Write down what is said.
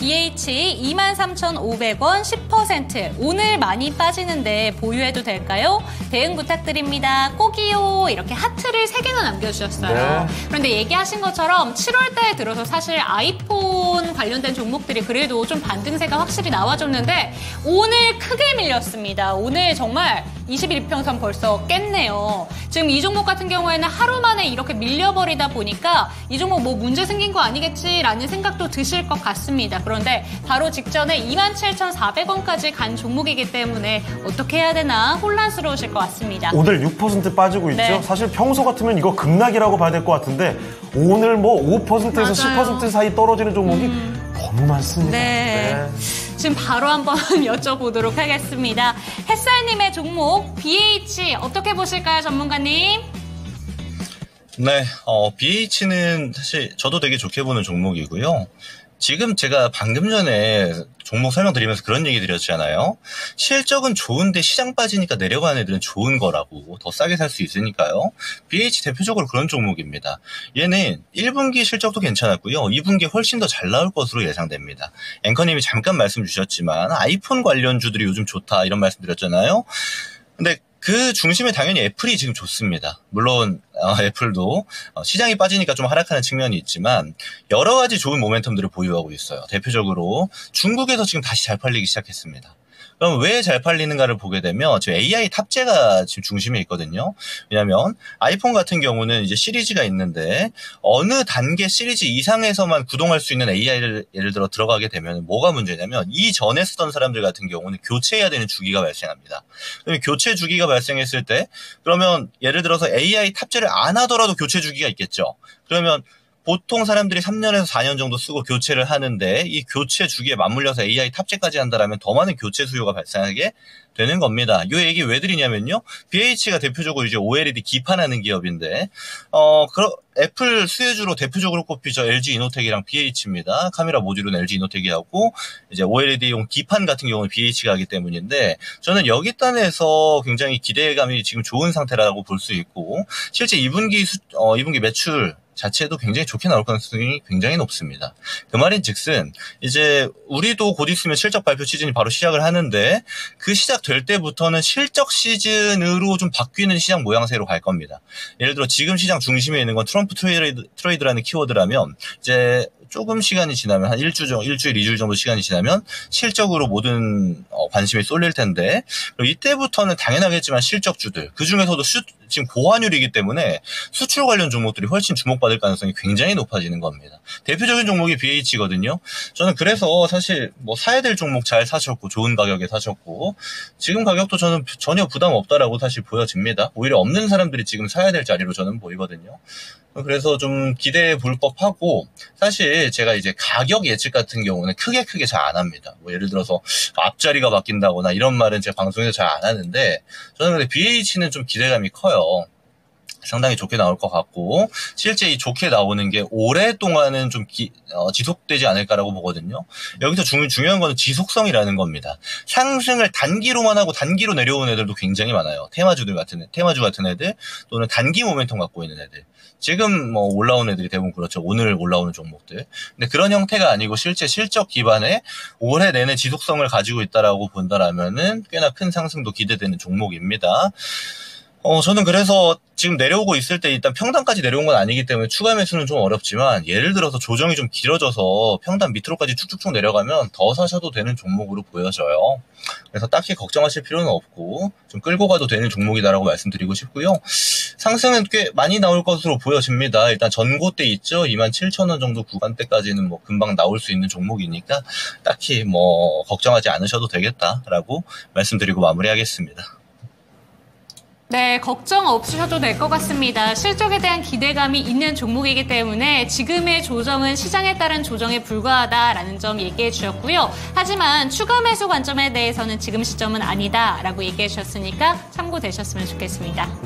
BH 23,500원 10%. 오늘 많이 빠지는데 보유해도 될까요? 대응 부탁드립니다. 꼭이요. 이렇게 하트를 3개나 남겨주셨어요. 네. 그런데 얘기하신 것처럼 7월달에 들어서 사실 아이폰 관련된 종목들이 그래도 좀 반등세가 확실히 나와줬는데 오늘 크게 밀렸습니다. 오늘 정말 21평선 벌써 깼네요. 지금 이 종목 같은 경우에는 하루 만에 이렇게 밀려버리다 보니까 이 종목 뭐 문제 생긴 거 아니겠지라는 생각도 드실 것 같습니다. 그런데 바로 직전에 27,400원까지 간 종목이기 때문에 어떻게 해야 되나 혼란스러우실 것 같습니다. 오늘 6% 빠지고 있죠? 네. 사실 평소 같으면 이거 급락이라고 봐야 될 것 같은데 오늘 뭐 5%에서 맞아요. 10% 사이 떨어지는 종목이 너무 많습니다. 네. 지금 바로 한번 여쭤보도록 하겠습니다. 햇살님의 종목 BH 어떻게 보실까요, 전문가님? 네, BH는 사실 저도 되게 좋게 보는 종목이고요. 지금 제가 방금 전에 종목 설명드리면서 그런 얘기 드렸잖아요. 실적은 좋은데 시장 빠지니까 내려가는 애들은 좋은 거라고, 더 싸게 살 수 있으니까요. BH 대표적으로 그런 종목입니다. 얘는 1분기 실적도 괜찮았고요. 2분기 훨씬 더 잘 나올 것으로 예상됩니다. 앵커님이 잠깐 말씀 주셨지만 아이폰 관련주들이 요즘 좋다 이런 말씀 드렸잖아요. 근데 그 중심에 당연히 애플이 지금 좋습니다. 물론 애플도 시장이 빠지니까 좀 하락하는 측면이 있지만 여러 가지 좋은 모멘텀들을 보유하고 있어요. 대표적으로 중국에서 지금 다시 잘 팔리기 시작했습니다. 그럼 왜 잘 팔리는가를 보게 되면 지금 AI 탑재가 지금 중심에 있거든요. 왜냐하면 아이폰 같은 경우는 이제 시리즈가 있는데 어느 단계 시리즈 이상에서만 구동할 수 있는 AI를 예를 들어 들어가게 되면 뭐가 문제냐면 이전에 쓰던 사람들 같은 경우는 교체해야 되는 주기가 발생합니다. 그러면 교체 주기가 발생했을 때 그러면 예를 들어서 AI 탑재를 안 하더라도 교체 주기가 있겠죠. 그러면 보통 사람들이 3년에서 4년 정도 쓰고 교체를 하는데 이 교체 주기에 맞물려서 AI 탑재까지 한다라면 더 많은 교체 수요가 발생하게 되는 겁니다. 이 얘기 왜 드리냐면요. BH가 대표적으로 이제 OLED 기판하는 기업인데, 애플 수혜주로 대표적으로 꼽히죠. LG 이노텍이랑 BH입니다. 카메라 모듈은 LG 이노텍이 하고, 이제 OLED용 기판 같은 경우는 BH가 하기 때문인데, 저는 여기 단에서 굉장히 기대감이 지금 좋은 상태라고 볼 수 있고, 실제 2분기 매출 자체도 굉장히 좋게 나올 가능성이 굉장히 높습니다. 그 말인 즉슨 이제 우리도 곧 있으면 실적 발표 시즌이 바로 시작을 하는데 그 시작될 때부터는 실적 시즌으로 좀 바뀌는 시장 모양새로 갈 겁니다. 예를 들어 지금 시장 중심에 있는 건 트럼프 트레이드라는 키워드라면 이제 조금 시간이 지나면 한 일주일, 2주일 정도 시간이 지나면 실적으로 모든 관심이 쏠릴 텐데 그리고 이때부터는 당연하겠지만 실적주들 그중에서도 지금 고환율이기 때문에 수출 관련 종목들이 훨씬 주목받을 가능성이 굉장히 높아지는 겁니다. 대표적인 종목이 BH거든요. 저는 그래서 사실 뭐 사야 될 종목 잘 사셨고 좋은 가격에 사셨고 지금 가격도 저는 전혀 부담 없다라고 사실 보여집니다. 오히려 없는 사람들이 지금 사야 될 자리로 저는 보이거든요. 그래서 좀 기대해 볼 법하고 사실 제가 이제 가격 예측 같은 경우는 크게 잘 안 합니다. 뭐 예를 들어서 앞자리가 바뀐다거나 이런 말은 제가 방송에서 잘 안 하는데 저는 근데 BH는 좀 기대감이 커요. 상당히 좋게 나올 것 같고 실제 이 좋게 나오는 게 오랫동안은 좀 지속되지 않을까라고 보거든요. 여기서 중요한 거는 지속성이라는 겁니다. 상승을 단기로만 하고 단기로 내려오는 애들도 굉장히 많아요. 테마주 같은 애들 또는 단기 모멘텀 갖고 있는 애들. 지금 뭐 올라오는 애들이 대부분 그렇죠. 오늘 올라오는 종목들. 근데 그런 형태가 아니고 실제 실적 기반에 올해 내내 지속성을 가지고 있다라고 본다라면은 꽤나 큰 상승도 기대되는 종목입니다. 저는 그래서 지금 내려오고 있을 때 일단 평단까지 내려온 건 아니기 때문에 추가 매수는 좀 어렵지만 예를 들어서 조정이 좀 길어져서 평단 밑으로까지 쭉쭉쭉 내려가면 더 사셔도 되는 종목으로 보여져요. 그래서 딱히 걱정하실 필요는 없고 좀 끌고 가도 되는 종목이다라고 말씀드리고 싶고요. 상승은 꽤 많이 나올 것으로 보여집니다. 일단 전고대 있죠. 27,000원 정도 구간대까지는 뭐 금방 나올 수 있는 종목이니까 딱히 뭐 걱정하지 않으셔도 되겠다라고 말씀드리고 마무리하겠습니다. 네, 걱정 없으셔도 될 것 같습니다. 실적에 대한 기대감이 있는 종목이기 때문에 지금의 조정은 시장에 따른 조정에 불과하다라는 점 얘기해 주셨고요. 하지만 추가 매수 관점에 대해서는 지금 시점은 아니다라고 얘기해 주셨으니까 참고되셨으면 좋겠습니다.